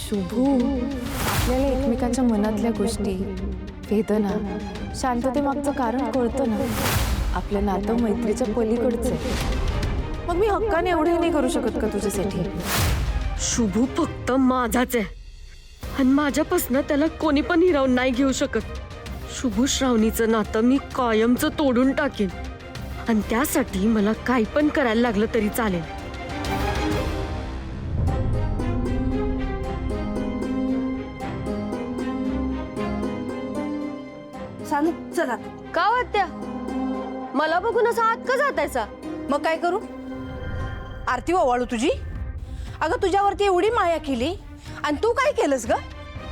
शुभू, आपल्याला एकमेकांच्या मनातल्या गोष्टी, वेदना, शांततेमागचं कारण कळतं ना. आपलं नातं मैत्रीच्या पलीकडचं आहे. मग मी हक्काने एवढे नाही करू शकत का तुझ्यासाठी? शुभू फक्त माझाच आहे आणि माझ्यापासून त्याला कोणी पण हिरावून नाही घेऊ शकत. शुभू श्रावणीचं नातं मी कायमचं तोडून टाकेन आणि त्यासाठी मला काही पण करायला लागलं तरी चालेल. सांग चला. का वाटत्या मला बघून असं हात का जातायचा? मग काय करू? आरती ओवाळू तुझी? अगं तुझ्यावरती एवढी माया केली आणि तू काय केलंस ग?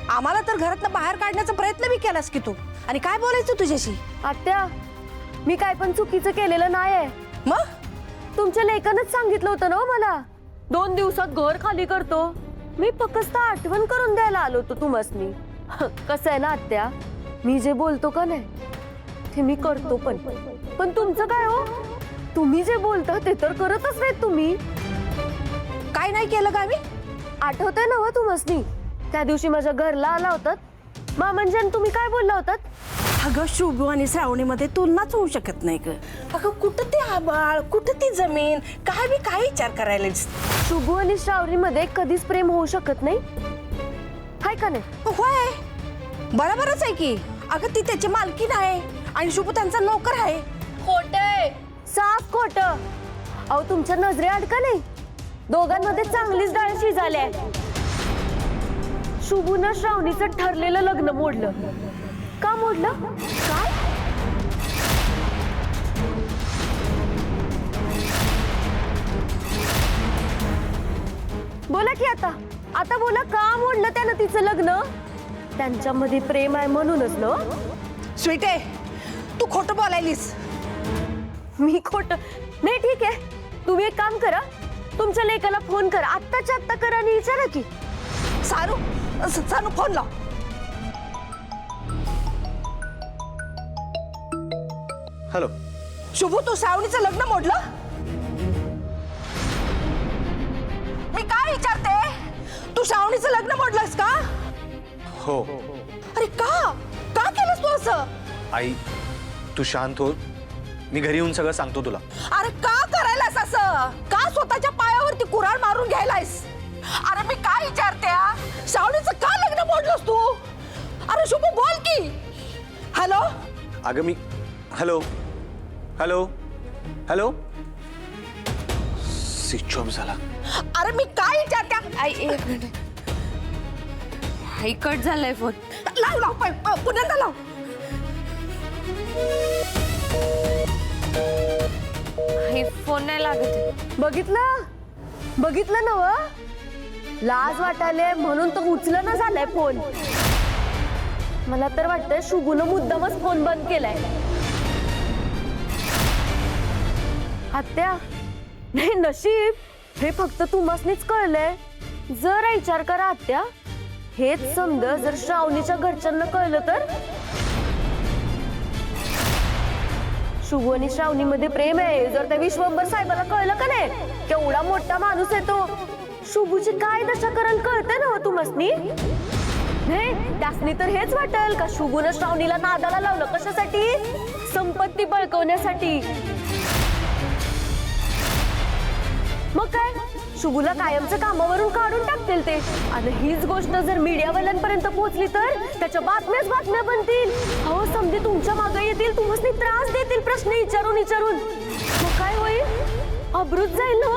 आम्हाला तर घरातनं बाहेर काढण्याचा प्रयत्न बी केलास की तू. आणि काय बोलायचं तुझ्याशी? आत्या, मी काय पण चुकीचं केलेलं नाहीये. मग तुमच्या लेकानच सांगितलं होतं ना मला 2 दिवसात घर खाली करतो. मी फक्त आठवण करून द्यायला आलो होतो तुम्हासनी. कसं आहे ना आत्या, मी जे बोलतो का नाही ते मी करतो पण तुमचं काय हो? तुम्ही जे बोलता ते तर करतच नाहीत तुम्ही. काय नाही केलं का आम्ही? आठवतंय ना हो तुम्हासनी त्या दिवशी माझ्या घरला आला होतात मामांजी आणि तुम्ही काय बोलला होतात? अगं शुभू आणि श्रावणीमध्ये तुलनाच होऊ शकत नाही ग. अगं कुठं ते आबाळ, कुठं ती जमीन, काय बी काय विचार करायला? शुभू आणि श्रावणीमध्ये कधीच प्रेम होऊ शकत नाही, हाय का नाही? होय, बरोबरच आहे की. अगं ती त्याची मालकीण आहे आणि शुभू त्यांचा नोकर आहे. खोटं, साफ खोटं. अहो तुमच्या नजरे अडका नाही, दोघांमध्ये चांगलीच डाळ शिजाल्या. शुभूनं श्रावणीचं ठरलेलं लग्न मोडलं. का मोडलं? काय? बोला की आता बोला, का मोडलं त्यानं तिचं लग्न? त्यांच्यामध्ये प्रेम आहे म्हणूनच ना. स्वीटे, तू खोटं बोलायलीस. मी खोटं नाही. ठीक आहे, तुम्ही एक काम करा, तुमच्या लेकाला फोन करा, आत्ताच्या आत्ता करा आणि विचारा की. सानू फोन लाव. हॅलो शुभू, तू श्रावणीचं लग्न मोडलं? मी काय विचारते, तू श्रावणीचं लग्न मोडलंस का? हो. अरे का का केलंस तू असं? आई तू शांत हो, मी घरी येऊन सगळं सांगतो तुला. अरे का करायलास असं? का स्वतःच्या पायावरती कुऱ्हाड मारून घ्यायलायस? अरे मी काय विचारते, श्रावणीचं का लग्न मोडलंस तू? अरे शुभू बोल की. हॅलो अगं मी hello hello hello switch off झाला. अरे मी काय विचारते? आई एक मिनिट, आई कट झालाय फोन. लाव लाव पुन्हा लाव. आई फोन नाही लागत आहे. बघितलं ना व? लाज वाटाले म्हणून तो उचलं ना झालाय फोन. मला तर वाटतंय शुभूनं मुद्दामच फोन बंद केलाय. आत्या, नाही नशीब हे फक्त तुम्हासनीच कळलंय. जरा विचार करा आत्या, हेच समज जर श्रावणीच्या घरच्यांना कळलं तर? शुभू आणि श्रावणीमध्ये प्रेम आहे जर त्या विश्वंभर साहेबाला कळलं का नाही, केवढा मोठा माणूस आहे तो. शुभूची काय दशा करण कळते ना तुम्हासनी? नाही, त्यासनी तर हेच वाटेल का शुभूनं श्रावणीला नादाला लावलं. कशासाठी? संपत्ती बळकवण्यासाठी. मग काय, शुभूला कायमचं कामावरून काढून टाकतील ते. आणि हीच गोष्ट जर मीडियावाल्यांपर्यंत पोहोचली तर त्याच्या बातम्याच बातम्या बनतील. अहो समजे तुमच्या मागे येतील, तुम्हाला त्रास देतील प्रश्न विचारून. मग काय होईल? अब्रूच जाईल ना.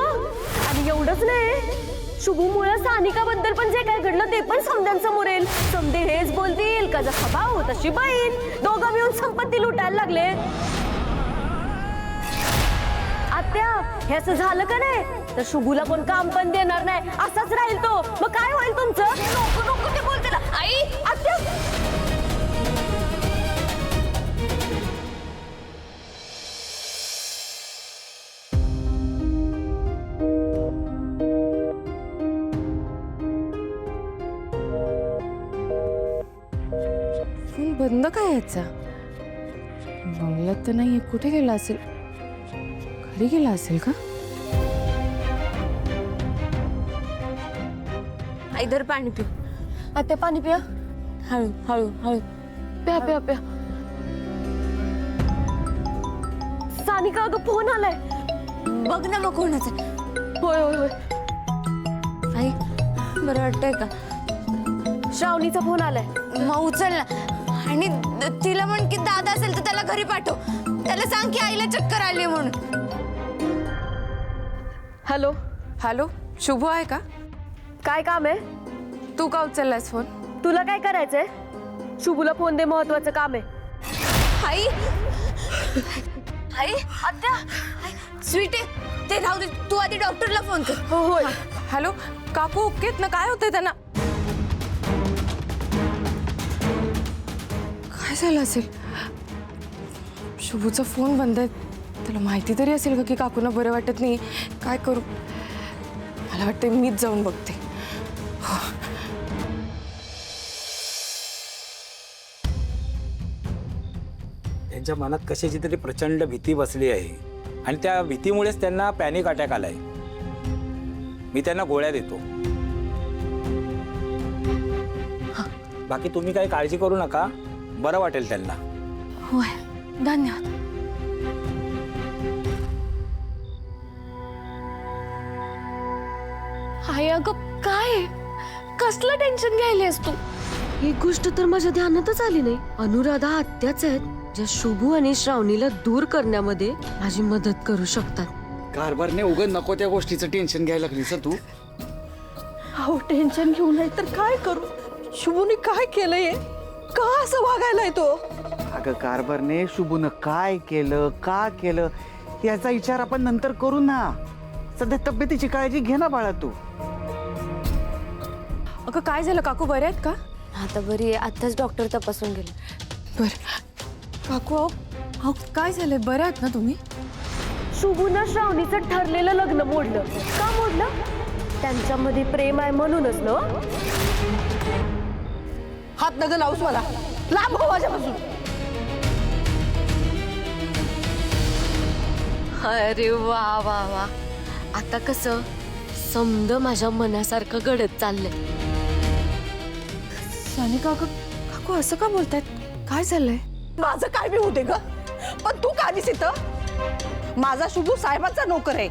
आणि एवढंच नाही, शुभूमुळे सानिकाबद्दल पण जे काय घडलं ते पण समद्यांसमोर येईल. समदे हेच बोलतील का जसा भाऊ तशी बहीण, दोघं मिळून संपत्ती लुटायला लागले. आत्या, हे असं झालं का नाही तर शुभूला कोण काम पण देणार नाही, असाच राहील तो. मग काय होईल तुमचं? नको ते बोलते ना आई. आत्या, फोन बंद काय याचा? बंगल्यात तर नाहीये, कुठे गेला असेल? घरी गेला असेल का? इधर पाणी पी. आत्या पाणी पिया. हळू हळू हळू. प्या प्या प्या. सानिका अगं फोन आलाय. बघ ना मग कोणाचं. होय होय होय. आई बरं वाटतंय का? श्रावणीचा फोन आलाय. मग उचल ना आणि तिला म्हण की दादा असेल तर त्याला घरी पाठव. त्याला सांग की आईला चक्कर आली म्हणून. हॅलो, हॅलो शुभ आहे का? काय काम आहे? तू का उचललास फोन? तुला काय करायचंय? शुभूला फोन दे, महत्वाचं काम आहे. आई आई आत्या. स्वीट आहे ते राहू दे. तू आधी डॉक्टरला फोन कर. हो होय. हॅलो काकू ओकेत ना? काय होतंय त्यांना? काय झालं असेल? शुभूचा फोन बंद आहे. त्याला माहिती तरी असेल का की काकूंना बरं वाटत नाही? काय करू? मला वाटतंय मीच जाऊन बघते. त्यांच्या मनात कशाची तरी प्रचंड भीती बसली आहे आणि त्या भीतीमुळेच त्यांना पॅनिक अटॅक आलाय. मी त्यांना गोळ्या देतो. बाकी तुम्ही काही काळजी करू नका, बरं वाटेल त्यांना. होय धन्यवाद. हाय अगं काय कसलं टेन्शन घ्यायलीस तू? ही गोष्ट तर माझ्या ध्यानातच आली नाही. अनुराधा आत्याच आहेत ज्या शुभू आणि श्रावणीला दूर करण्यामध्ये माझी मदत करू शकतात. कारभारने उगत नको त्या गोष्टीचं टेन्शन घ्यायला लागलीस तू. अहो टेन्शन घेऊ नाही तर काय करू? शुभूने काय केलंय? का असं वागायलाय तो? अगं कारभारने शुभून काय केलं, का केलं याचा विचार आपण नंतर करू ना. सध्या तब्येतीची काळजी घे ना बाळा तू. अगं काय झालं? काकू बरे आहेत का? आता बरी आहे. आताच डॉक्टर तपासून गेले. बरं काकू अहो काय झालंय? बरं आहेत ना तुम्ही? शुभूनं श्रावणीचं ठरलेलं लग्न मोडलं. का मोडलं? त्यांच्यामध्ये प्रेम आहे म्हणूनच ना. हात नग लावूस मला. लांब हो माझ्यापासून. अरे वा वा वा. आता कसं समद माझ्या मनासारखं घडत चाललंय. सानिका काकू असं का बोलतायत? काय झालंय? माझं काय बी होते ग, पण तू का आलीस इथं? माझा शुभू साहेबांचा नोकर आहे.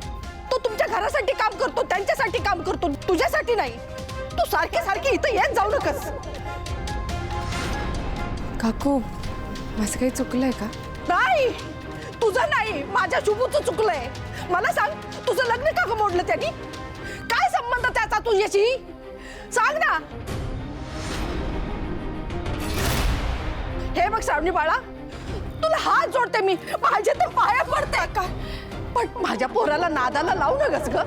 तो तुमच्या घरासाठी काम करतो, त्यांच्यासाठी काम करतो, तुझ्यासाठी नाही. तू सारखे सारखे इथं येत जाऊ नकस. काकू माझं काही चुकलंय का? नाही तुझं नाही, माझ्या शुभूचं चुकलंय. मला सांग तुझं लग्न का मोडलं त्यांनी? काय संबंध त्याचा तुझ्याशी? सांग ना. हे बघ श्रावणी बाळा, तुला हात जोडते मी, माझे तर पाया पडते. काय पण माझ्या पोराला नादाला लावू नकस ग.